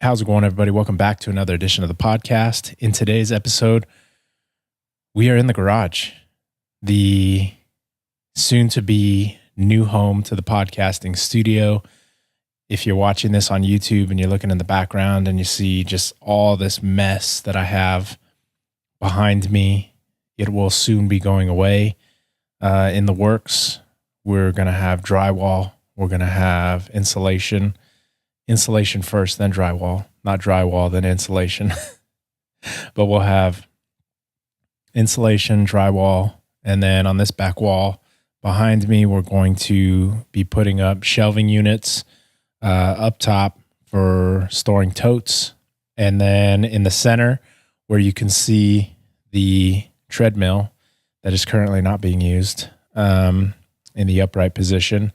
How's it going, everybody? Welcome back to another edition of the podcast. In today's episode, we are in the garage, the soon-to-be new home to the podcasting studio. If you're watching this on YouTube and you're looking in the background and you see just all this mess that I have behind me, it will soon be going away. In the works, we're going to have drywall. We're going to have insulation. Insulation first, then drywall. Not drywall, then insulation. But we'll have insulation, drywall, and then on this back wall behind me, we're going to be putting up shelving units up top for storing totes. And then in the center, where you can see the treadmill that is currently not being used in the upright position,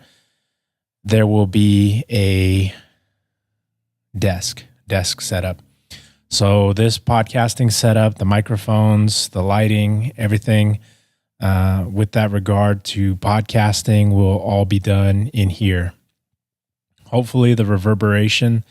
there will be a desk setup. So this podcasting setup, the microphones, the lighting, everything with that regard to podcasting will all be done in here. Hopefully the reverberation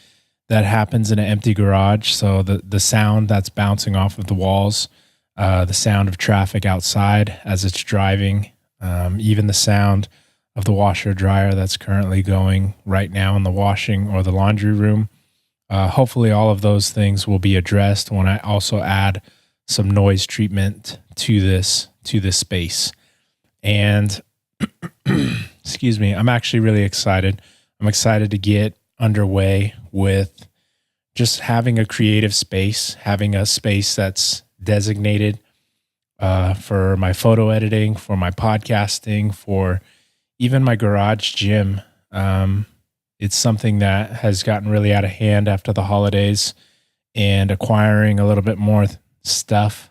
that happens in an empty garage, so the sound that's bouncing off of the walls, the sound of traffic outside as it's driving, even the sound of the washer dryer that's currently going right now in the washing or the laundry room. Hopefully all of those things will be addressed when I also add some noise treatment to this space. And excuse me, I'm actually really excited. I'm excited to get underway with just having a creative space, having a space that's designated for my photo editing, for my podcasting, for even my garage gym. It's something that has gotten really out of hand after the holidays and acquiring a little bit more stuff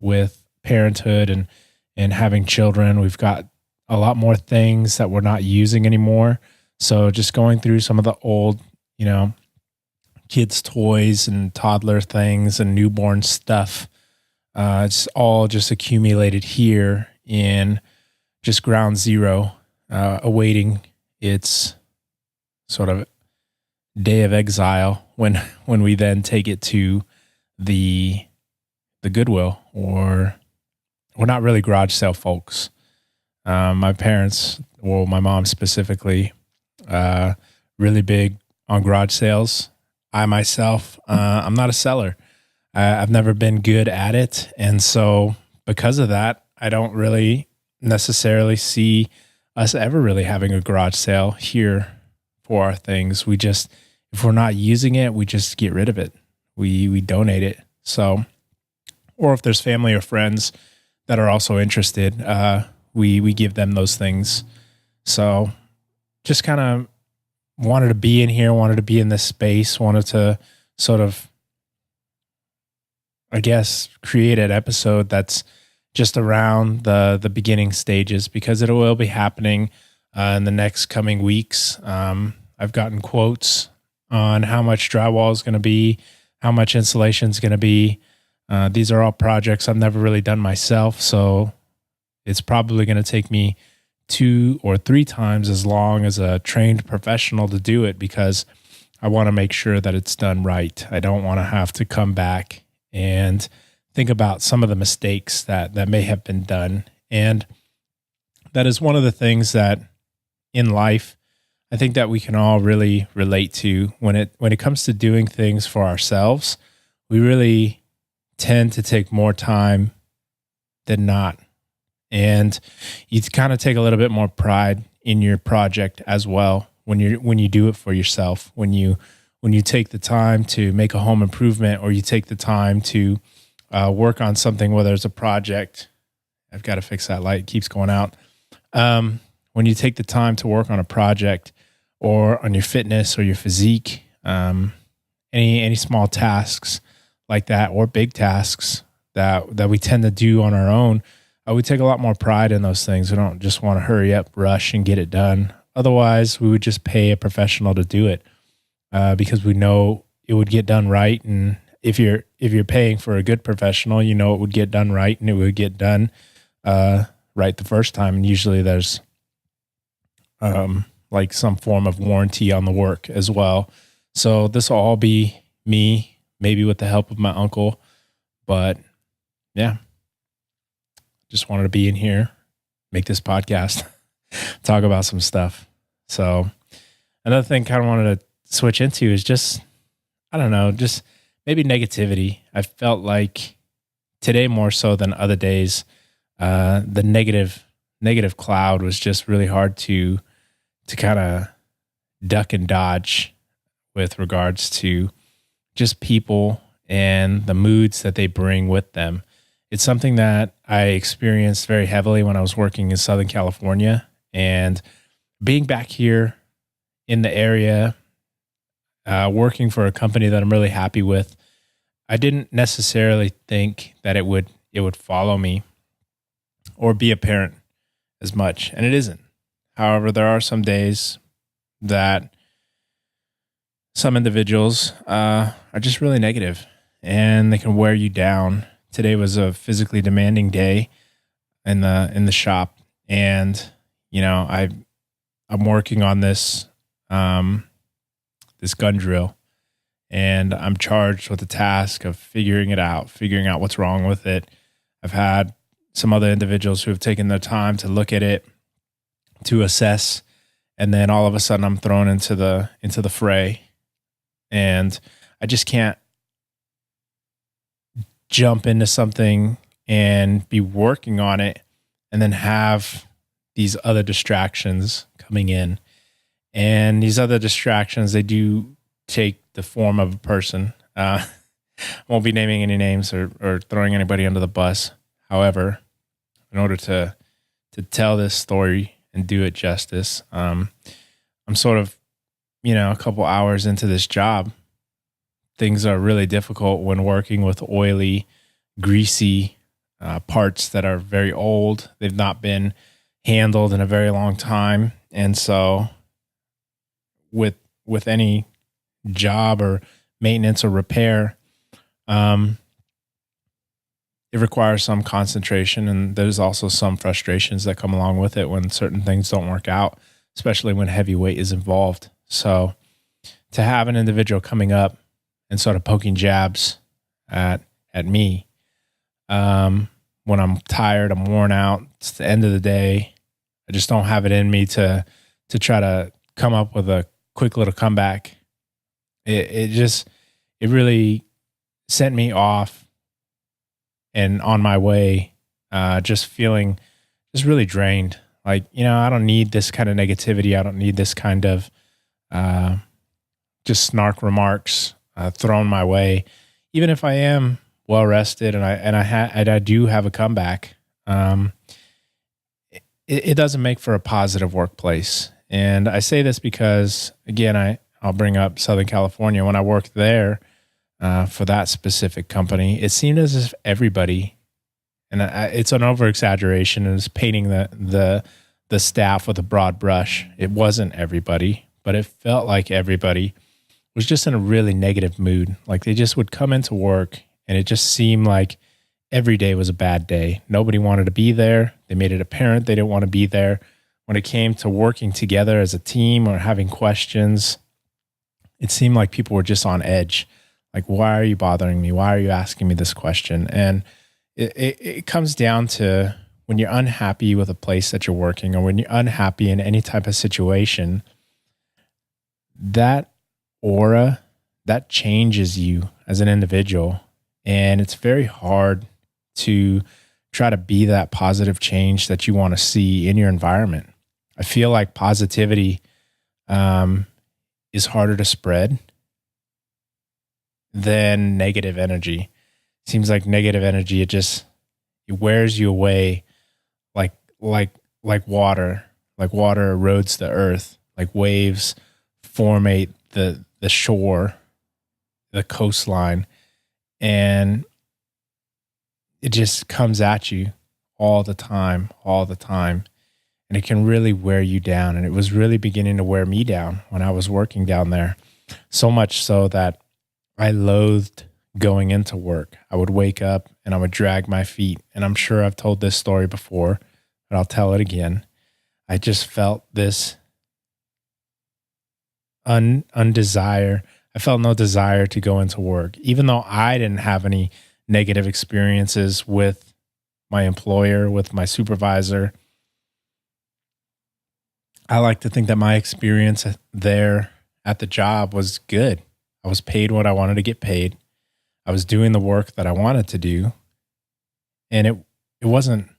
with parenthood and having children. We've got a lot more things that we're not using anymore. So just going through some of the old, kids' toys and toddler things and newborn stuff. It's all just accumulated here in just ground zero, awaiting its sort of day of exile when we then take it to the Goodwill, or we're not really garage sale folks. My parents, well, my mom specifically, really big on garage sales. I myself, I'm not a seller. I've never been good at it. And so because of that, I don't really necessarily see us ever really having a garage sale here for our things. We just, if we're not using it, we just get rid of it. We donate it. So, or if there's family or friends that are also interested, we give them those things. So just kind of wanted to be in here, wanted to be in this space, wanted to sort of, I guess, create an episode that's just around the beginning stages, because it will be happening in the next coming weeks. I've gotten quotes on how much drywall is going to be, how much insulation is going to be. These are all projects I've never really done myself, so it's probably going to take me 2 or 3 times as long as a trained professional to do it, because I want to make sure that it's done right. I don't want to have to come back and think about some of the mistakes that may have been done. And that is one of the things that in life, I think that we can all really relate to when it comes to doing things for ourselves. We really tend to take more time than not. And you kind of take a little bit more pride in your project as well when you do it for yourself. When you take the time to make a home improvement, or you take the time to work on something, whether it's a project. I've got to fix that light. It keeps going out. When you take the time to work on a project or on your fitness or your physique, any small tasks like that, or big tasks that we tend to do on our own, we take a lot more pride in those things. We don't just want to hurry up, rush, and get it done. Otherwise, we would just pay a professional to do it because we know it would get done right. And if you're paying for a good professional, it would get done right, and it would get done right the first time. And usually there's like some form of warranty on the work as well. So this will all be me, maybe with the help of my uncle. But yeah, just wanted to be in here, make this podcast, talk about some stuff. So another thing kind of wanted to switch into is just, I don't know, just maybe negativity. I felt like today more so than other days, the negative cloud was just really hard to kind of duck and dodge with regards to just people and the moods that they bring with them. It's something that I experienced very heavily when I was working in Southern California, and being back here in the area, working for a company that I'm really happy with. I didn't necessarily think that it would follow me or be apparent as much, and it isn't. However, there are some days that some individuals are just really negative, and they can wear you down. Today was a physically demanding day in the shop, and I'm working on this this gun drill, and I'm charged with the task of figuring out what's wrong with it. I've had some other individuals who have taken the time to look at it, to assess, and then all of a sudden I'm thrown into the fray, and I just can't jump into something and be working on it and then have these other distractions coming in. And these other distractions, they do take the form of a person. I won't be naming any names or throwing anybody under the bus. However, in order to tell this story and do it justice, I'm sort of, a couple hours into this job. Things are really difficult when working with oily, greasy parts that are very old. They've not been handled in a very long time. And so with any job or maintenance or repair, it requires some concentration, and there's also some frustrations that come along with it when certain things don't work out, especially when heavy weight is involved. So to have an individual coming up and sort of poking jabs at me, when I'm tired, I'm worn out, it's the end of the day, I just don't have it in me to try to come up with a quick little comeback. It really sent me off and on my way, just feeling just really drained. Like, I don't need this kind of negativity. I don't need this kind of just snark remarks thrown my way. Even if I am well rested and I do have a comeback, it doesn't make for a positive workplace. And I say this because, again, I'll bring up Southern California. When I worked there for that specific company, it seemed as if everybody, and it's an over-exaggeration, and it's painting the staff with a broad brush. It wasn't everybody, but it felt like everybody was just in a really negative mood. Like they just would come into work, and it just seemed like every day was a bad day. Nobody wanted to be there. They made it apparent they didn't want to be there. When it came to working together as a team or having questions, it seemed like people were just on edge. Like, why are you bothering me? Why are you asking me this question? And it comes down to when you're unhappy with a place that you're working, or when you're unhappy in any type of situation, that aura, that changes you as an individual. And it's very hard to try to be that positive change that you want to see in your environment. I feel like positivity is harder to spread than negative energy. It seems like negative energy, it wears you away like water. Like water erodes the earth, like waves formate the shore, the coastline, and it just comes at you all the time. And it can really wear you down. And it was really beginning to wear me down when I was working down there. So much so that I loathed going into work. I would wake up and I would drag my feet. And I'm sure I've told this story before, but I'll tell it again. I just felt this undesire. I felt no desire to go into work, even though I didn't have any negative experiences with my employer, with my supervisor. I like to think that my experience there at the job was good. I was paid what I wanted to get paid. I was doing the work that I wanted to do. And it wasn't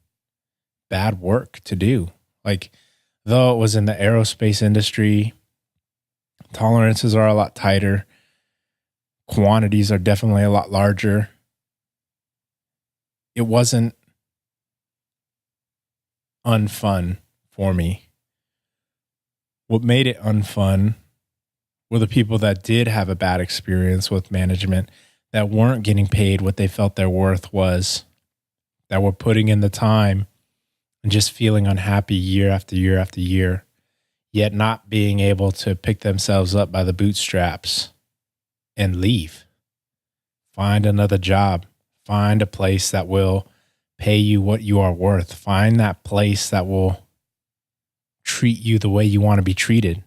bad work to do. Like, though it was in the aerospace industry, tolerances are a lot tighter. Quantities are definitely a lot larger. It wasn't unfun for me. What made it unfun were the people that did have a bad experience with management, that weren't getting paid what they felt their worth was, that were putting in the time and just feeling unhappy year after year after year, yet not being able to pick themselves up by the bootstraps and leave. Find another job. Find a place that will pay you what you are worth. Find that place that will treat you the way you want to be treated.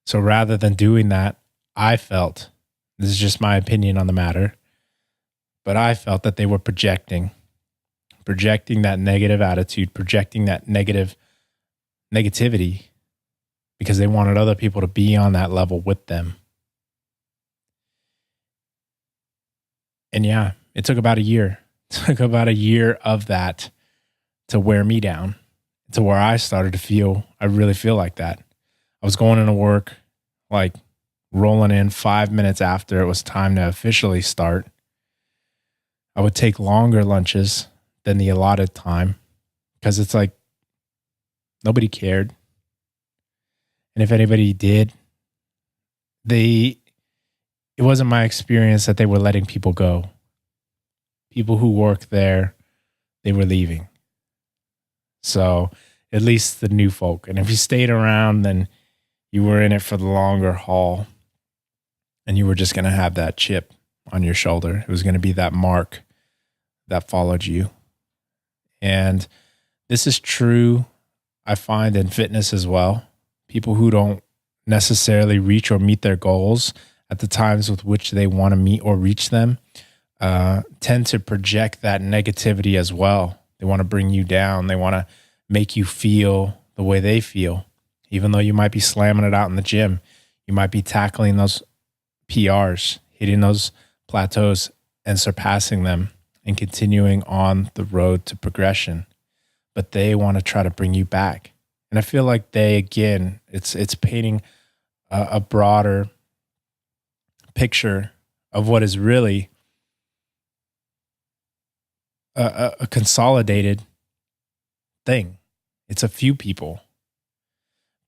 So rather than doing that, I felt, this is just my opinion on the matter, but I felt that they were projecting that negative attitude, projecting that negativity, because they wanted other people to be on that level with them. And yeah, it took about a year. It took about a year of that to wear me down, to where I started to feel, I really feel like that. I was going into work, like rolling in 5 minutes after it was time to officially start. I would take longer lunches than the allotted time because it's like nobody cared. And if anybody did, it wasn't my experience that they were letting people go. People who work there, they were leaving. So at least the new folk. And if you stayed around, then you were in it for the longer haul. And you were just going to have that chip on your shoulder. It was going to be that mark that followed you. And this is true, I find, in fitness as well. People who don't necessarily reach or meet their goals at the times with which they want to meet or reach them tend to project that negativity as well. They want to bring you down. They want to make you feel the way they feel. Even though you might be slamming it out in the gym, you might be tackling those PRs, hitting those plateaus and surpassing them and continuing on the road to progression. But they want to try to bring you back. And I feel like it's painting a broader picture of what is really a consolidated thing. It's a few people,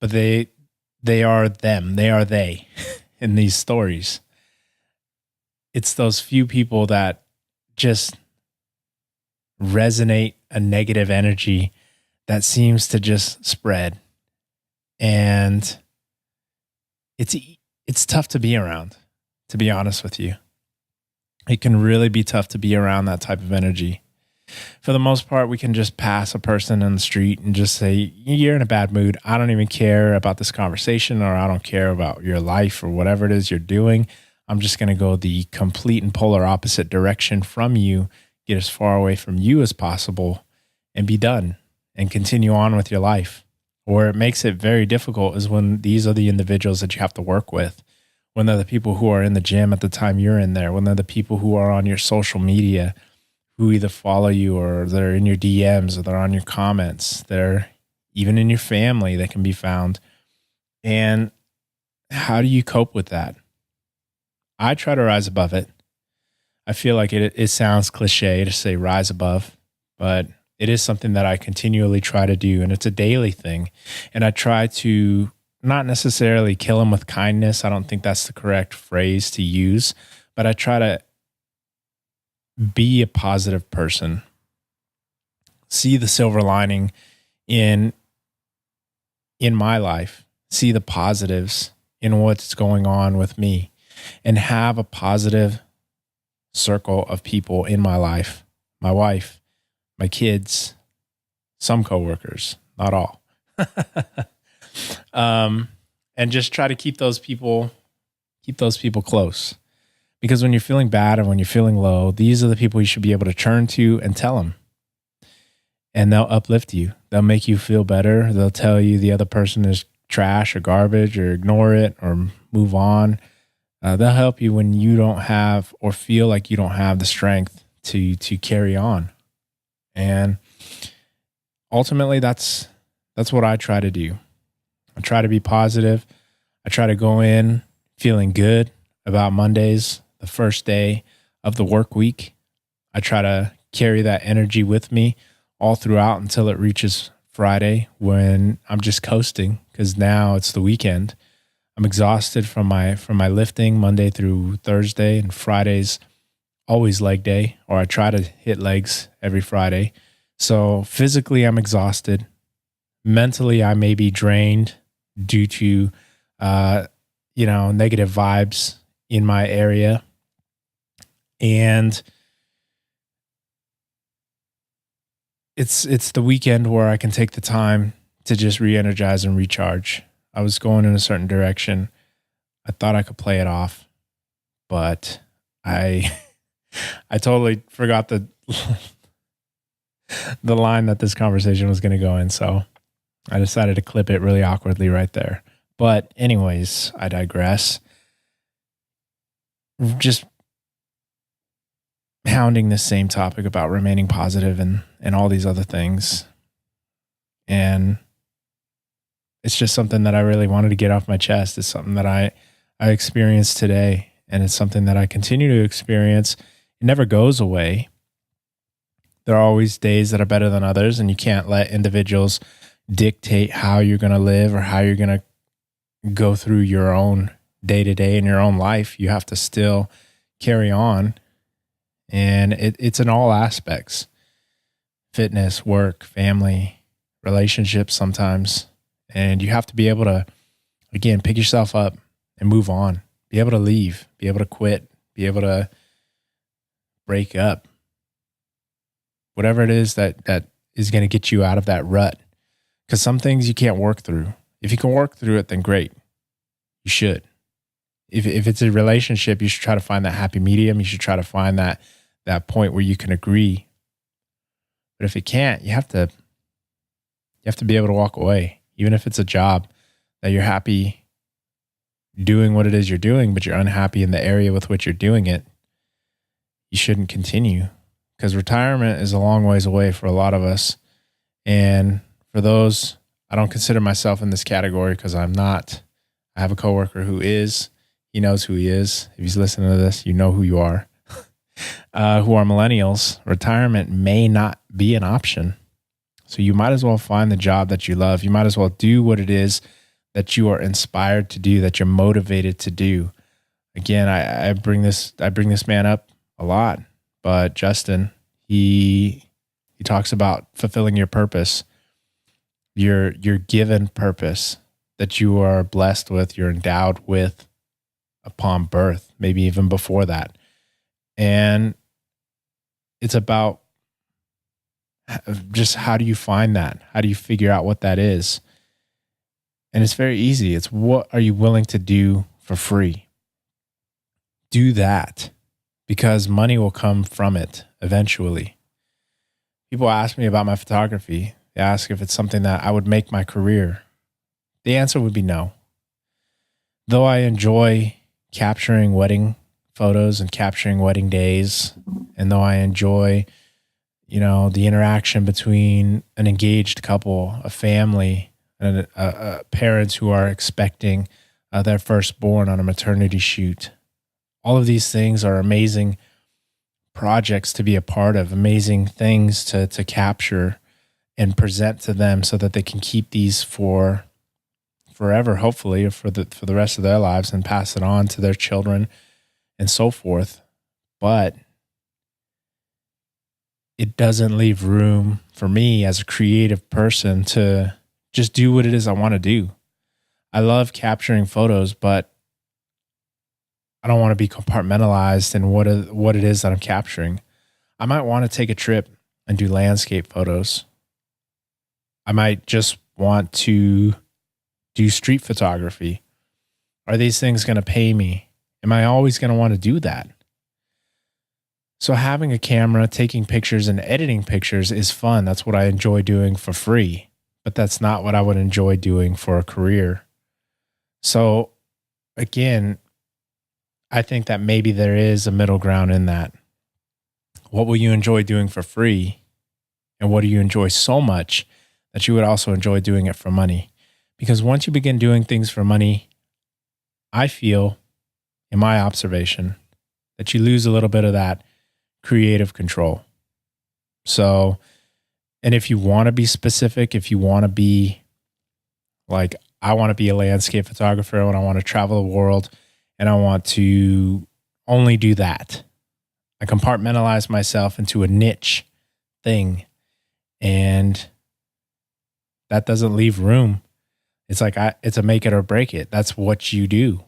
but they are them. They are they in these stories. It's those few people that just resonate a negative energy that seems to just spread. And it's tough to be around, to be honest with you. It can really be tough to be around that type of energy. For the most part, we can just pass a person in the street and just say, you're in a bad mood. I don't even care about this conversation, or I don't care about your life or whatever it is you're doing. I'm just going to go the complete and polar opposite direction from you, get as far away from you as possible, and be done and continue on with your life. Where it makes it very difficult is when these are the individuals that you have to work with, when they're the people who are in the gym at the time you're in there, when they're the people who are on your social media, who either follow you or they're in your DMs or they're on your comments. They're even in your family that can be found. And how do you cope with that? I try to rise above it. I feel like it sounds cliche to say rise above, but it is something that I continually try to do, and it's a daily thing. And I try to not necessarily kill them with kindness. I don't think that's the correct phrase to use, but I try to be a positive person. See the silver lining in my life. See the positives in what's going on with me, and have a positive circle of people in my life. My wife, my kids, some coworkers, not all. And just try to keep those people Keep those people close. Because when you're feeling bad and when you're feeling low, these are the people you should be able to turn to and tell them. And they'll uplift you. They'll make you feel better. They'll tell you the other person is trash or garbage, or ignore it or move on. They'll help you when you don't have or feel like you don't have the strength to carry on. And ultimately, that's what I try to do. I try to be positive. I try to go in feeling good about Mondays, the first day of the work week. I try to carry that energy with me all throughout until it reaches Friday, when I'm just coasting, because now it's the weekend. I'm exhausted from my lifting Monday through Thursday, and Friday's always leg day, or I try to hit legs every Friday. So physically I'm exhausted. Mentally I may be drained due to negative vibes in my area. And it's the weekend where I can take the time to just re-energize and recharge. I was going in a certain direction. I thought I could play it off, but I totally forgot the line that this conversation was going to go in. So I decided to clip it really awkwardly right there. But anyways, I digress. Just hounding this same topic about remaining positive and all these other things. And it's just something that I really wanted to get off my chest. It's something that I experienced today, and it's something that I continue to experience. It never goes away. There are always days that are better than others, and you can't let individuals dictate how you're going to live or how you're going to go through your own day-to-day in your own life. You have to still carry on. And it's in all aspects: fitness, work, family, relationships sometimes. And you have to be able to, again, pick yourself up and move on. Be able to leave, be able to quit, be able to break up. Whatever it is that is going to get you out of that rut. Because some things you can't work through. If you can work through it, then great. You should. If it's a relationship, you should try to find that happy medium. You should try to find that point where you can agree. But if you can't, you have to be able to walk away. Even if it's a job that you're happy doing what it is you're doing, but you're unhappy in the area with which you're doing it, you shouldn't continue. Because retirement is a long ways away for a lot of us. And for those, I don't consider myself in this category because I'm not. I have a coworker who is. He knows who he is. If he's listening to this, you know who you are. Who are millennials. Retirement may not be an option. So you might as well find the job that you love. You might as well do what it is that you are inspired to do, that you're motivated to do. Again, I bring this man up a lot, but Justin, he talks about fulfilling your purpose, your given purpose that you are blessed with, you're endowed with upon birth, maybe even before that. And it's about just how do you find that? How do you figure out what that is? And it's very easy. It's what are you willing to do for free? Do that, because money will come from it eventually. People ask me about my photography. They ask if it's something that I would make my career. The answer would be no. Though I enjoy capturing wedding photos and capturing wedding days, and though I enjoy, the interaction between an engaged couple, a family, and parents who are expecting their firstborn on a maternity shoot. All of these things are amazing projects to be a part of, amazing things to capture and present to them so that they can keep these for forever, hopefully, or for the rest of their lives, and pass it on to their children and so forth. But it doesn't leave room for me as a creative person to just do what it is I want to do. I love capturing photos, but I don't want to be compartmentalized in what it is that I'm capturing. I might want to take a trip and do landscape photos. I might just want to do street photography. Are these things going to pay me? Am I always going to want to do that? So having a camera, taking pictures and editing pictures is fun. That's what I enjoy doing for free, but that's not what I would enjoy doing for a career. So again, I think that maybe there is a middle ground in that. What will you enjoy doing for free? And what do you enjoy so much that you would also enjoy doing it for money? Because once you begin doing things for money, I feel, in my observation, that you lose a little bit of that creative control. So, and if you want to be specific, if you want to be like, I want to be a landscape photographer and I want to travel the world and I want to only do that. I compartmentalize myself into a niche thing, and that doesn't leave room. It's like it's a make it or break it. That's what you do.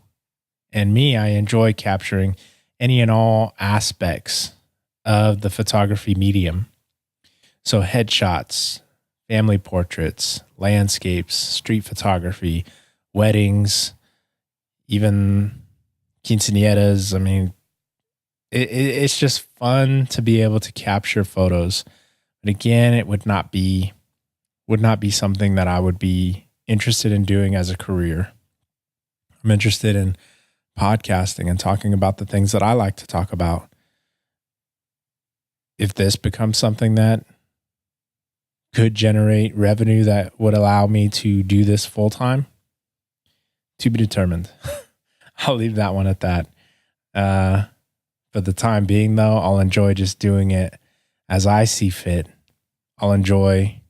And me, I enjoy capturing any and all aspects of the photography medium. So headshots, family portraits, landscapes, street photography, weddings, even quinceañeras. I mean, it's just fun to be able to capture photos. But again, it would not be something that I would be interested in doing as a career. I'm interested in podcasting and talking about the things that I like to talk about. If this becomes something that could generate revenue that would allow me to do this full time, to be determined. I'll leave that one at that. For the time being, though, I'll enjoy just doing it as I see fit. I'll enjoy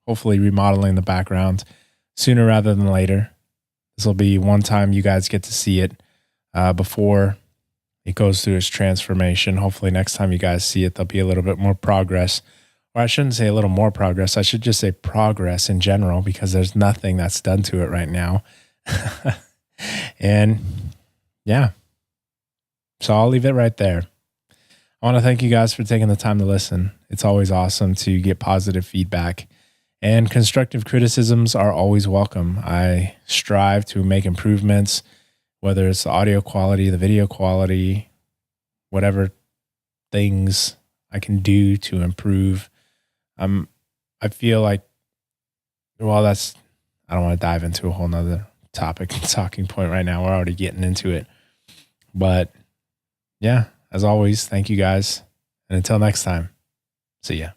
hopefully remodeling the background sooner rather than later. This will be one time you guys get to see it before it goes through its transformation. Hopefully next time you guys see it, there'll be a little bit more progress. Or I shouldn't say a little more progress. I should just say progress in general, because there's nothing that's done to it right now. And yeah, so I'll leave it right there. I want to thank you guys for taking the time to listen. It's always awesome to get positive feedback, and constructive criticisms are always welcome. I strive to make improvements, whether it's the audio quality, the video quality, whatever things I can do to improve. I feel like, well, I don't want to dive into a whole nother topic and talking point right now. We're already getting into it. But yeah, as always, thank you guys. And until next time, see ya.